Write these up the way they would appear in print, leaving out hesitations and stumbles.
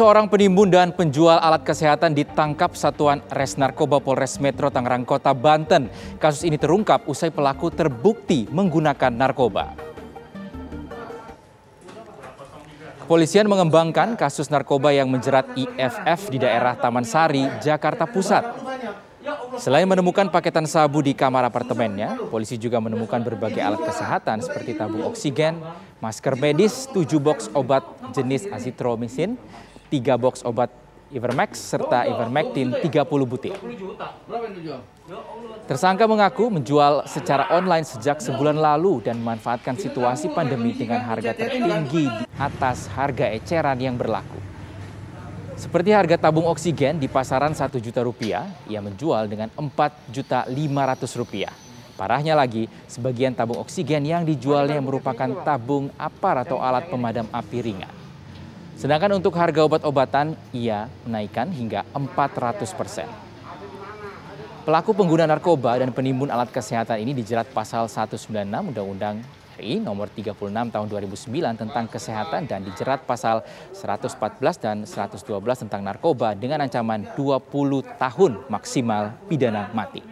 Seorang penimbun dan penjual alat kesehatan ditangkap Satuan Res Narkoba Polres Metro Tangerang Kota, Banten. Kasus ini terungkap usai pelaku terbukti menggunakan narkoba. Kepolisian mengembangkan kasus narkoba yang menjerat IFF di daerah Taman Sari, Jakarta Pusat. Selain menemukan paketan sabu di kamar apartemennya, polisi juga menemukan berbagai alat kesehatan seperti tabung oksigen, masker medis, 7 boks obat jenis azitromisin, 3 boks obat Ivermex, serta Ivermectin 30 butir. Tersangka mengaku menjual secara online sejak sebulan lalu dan memanfaatkan situasi pandemi dengan harga tertinggi di atas harga eceran yang berlaku. Seperti harga tabung oksigen di pasaran Rp1 juta, ia menjual dengan Rp4.500.000. Parahnya lagi, sebagian tabung oksigen yang dijualnya merupakan tabung apar atau alat pemadam api ringan. Sedangkan untuk harga obat-obatan, ia menaikkan hingga 400%. Pelaku pengguna narkoba dan penimbun alat kesehatan ini dijerat pasal 196 Undang-Undang RI nomor 36 tahun 2009 tentang kesehatan dan dijerat pasal 114 dan 112 tentang narkoba dengan ancaman 20 tahun maksimal pidana mati.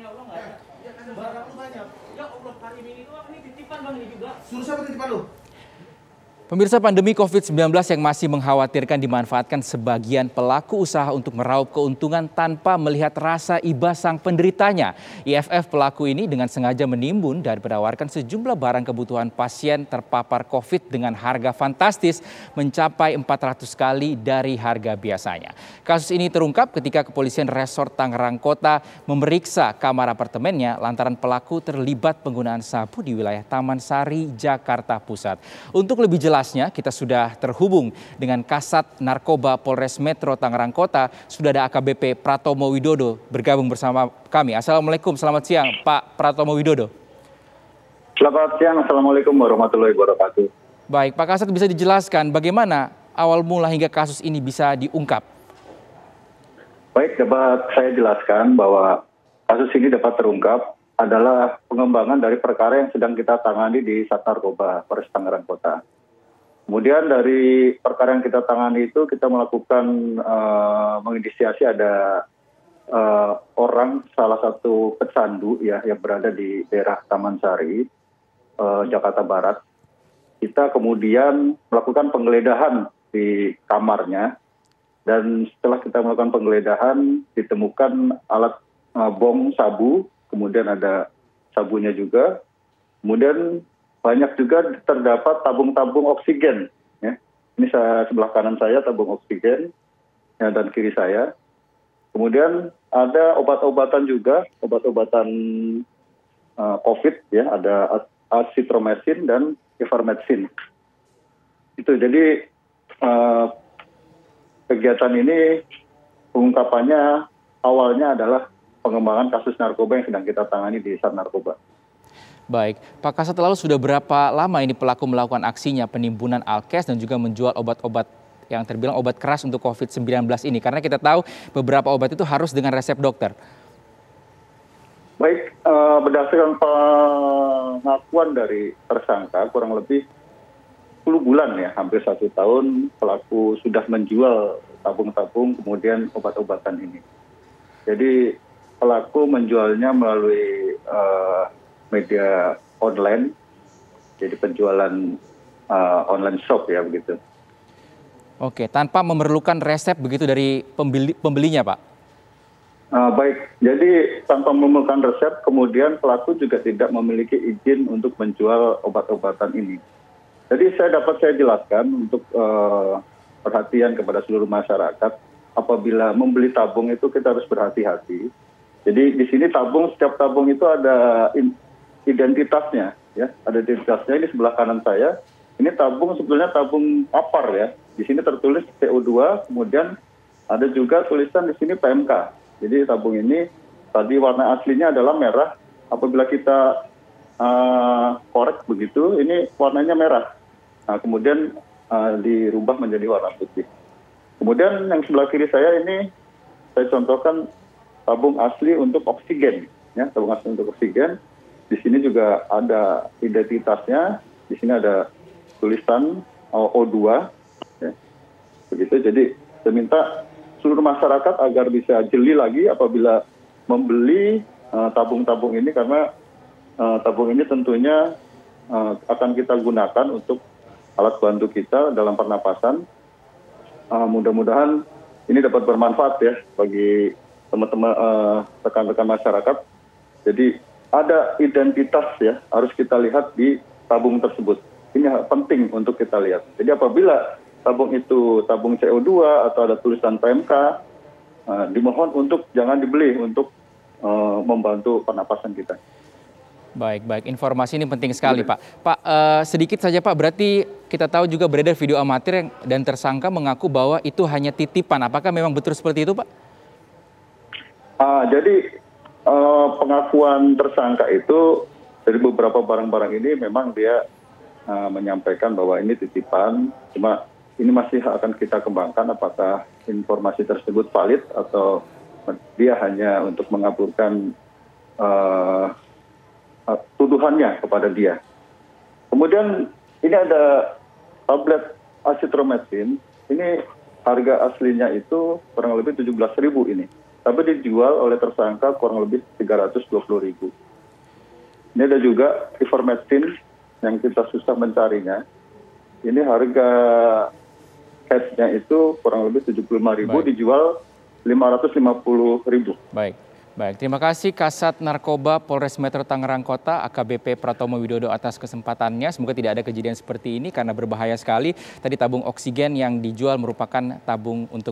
Pemirsa, pandemi COVID-19 yang masih mengkhawatirkan dimanfaatkan sebagian pelaku usaha untuk meraup keuntungan tanpa melihat rasa iba sang penderitanya. IFF pelaku ini dengan sengaja menimbun dan menawarkan sejumlah barang kebutuhan pasien terpapar COVID dengan harga fantastis mencapai 400 kali dari harga biasanya. Kasus ini terungkap ketika Kepolisian Resort Tangerang Kota memeriksa kamar apartemennya lantaran pelaku terlibat penggunaan sabu di wilayah Taman Sari, Jakarta Pusat. Untuk lebih jelas, kita sudah terhubung dengan Kasat Narkoba Polres Metro Tangerang Kota. Sudah ada AKBP Pratomo Widodo bergabung bersama kami. Assalamualaikum, selamat siang Pak Pratomo Widodo. Selamat siang, Assalamualaikum warahmatullahi wabarakatuh. Baik, Pak Kasat, bisa dijelaskan bagaimana awal mula hingga kasus ini bisa diungkap? Baik, dapat saya jelaskan bahwa kasus ini dapat terungkap adalah pengembangan dari perkara yang sedang kita tangani di Sat Narkoba Polres Tangerang Kota. Kemudian dari perkara yang kita tangani itu kita melakukan menginisiasi ada orang salah satu pecandu ya yang berada di daerah Taman Sari, Jakarta Barat. Kita kemudian melakukan penggeledahan di kamarnya dan setelah kita melakukan penggeledahan ditemukan alat bong sabu, kemudian ada sabunya juga, kemudian banyak juga terdapat tabung-tabung oksigen. Ya. Ini sebelah kanan saya tabung oksigen ya, dan kiri saya. Kemudian ada obat-obatan juga, obat-obatan COVID ya, ada azitromisin dan ivermectin. Itu jadi kegiatan ini pengungkapannya awalnya adalah pengembangan kasus narkoba yang sedang kita tangani di Sat Narkoba. Baik, Pak Kasat, lalu sudah berapa lama ini pelaku melakukan aksinya penimbunan alkes dan juga menjual obat-obat yang terbilang obat keras untuk COVID-19 ini? Karena kita tahu beberapa obat itu harus dengan resep dokter. Baik, berdasarkan pengakuan dari tersangka kurang lebih 10 bulan ya, hampir 1 tahun pelaku sudah menjual tabung-tabung kemudian obat-obatan ini. Jadi pelaku menjualnya melalui media online, jadi penjualan online shop ya begitu. Oke, tanpa memerlukan resep begitu dari pembelinya, Pak? Baik, jadi tanpa memerlukan resep, kemudian pelaku juga tidak memiliki izin untuk menjual obat-obatan ini. Jadi saya jelaskan untuk perhatian kepada seluruh masyarakat, apabila membeli tabung itu kita harus berhati-hati. Jadi di sini setiap tabung itu ada identitasnya, ya, ada identitasnya. Ini sebelah kanan saya. Ini tabung sebetulnya tabung apar ya. Di sini tertulis CO2, kemudian ada juga tulisan di sini PMK. Jadi tabung ini tadi warna aslinya adalah merah. Apabila kita korek begitu, ini warnanya merah. Nah, kemudian dirubah menjadi warna putih. Kemudian yang sebelah kiri saya ini saya contohkan tabung asli untuk oksigen, ya, tabung asli untuk oksigen. Di sini juga ada identitasnya, di sini ada tulisan O2, ya, begitu. Jadi Saya minta seluruh masyarakat agar bisa jeli lagi apabila membeli tabung-tabung ini, karena tabung ini tentunya akan kita gunakan untuk alat bantu kita dalam pernapasan. Mudah-mudahan ini dapat bermanfaat ya bagi teman-teman rekan-rekan masyarakat. Jadi ada identitas ya, harus kita lihat di tabung tersebut. Ini penting untuk kita lihat. Jadi apabila tabung itu tabung CO2 atau ada tulisan PMK, dimohon untuk jangan dibeli untuk membantu pernapasan kita. Baik, baik. Informasi ini penting sekali, Pak. Pak, sedikit saja, Pak. Berarti kita tahu juga beredar video amatir dan tersangka mengaku bahwa itu hanya titipan. Apakah memang betul seperti itu, Pak? Jadi pengakuan tersangka itu dari beberapa barang-barang ini memang dia menyampaikan bahwa ini titipan. Cuma ini masih akan kita kembangkan apakah informasi tersebut valid atau dia hanya untuk mengaburkan tuduhannya kepada dia. Kemudian ini ada tablet azitromisin. Ini harga aslinya itu kurang lebih 17.000 ini. Tapi dijual oleh tersangka kurang lebih 320.000. Ini ada juga ivermectin yang kita susah mencarinya. Ini harga cashnya itu kurang lebih 75.000, dijual 550.000. Baik. Baik, terima kasih Kasat Narkoba Polres Metro Tangerang Kota AKBP Pratomo Widodo atas kesempatannya. Semoga tidak ada kejadian seperti ini karena berbahaya sekali. Tadi tabung oksigen yang dijual merupakan tabung untuk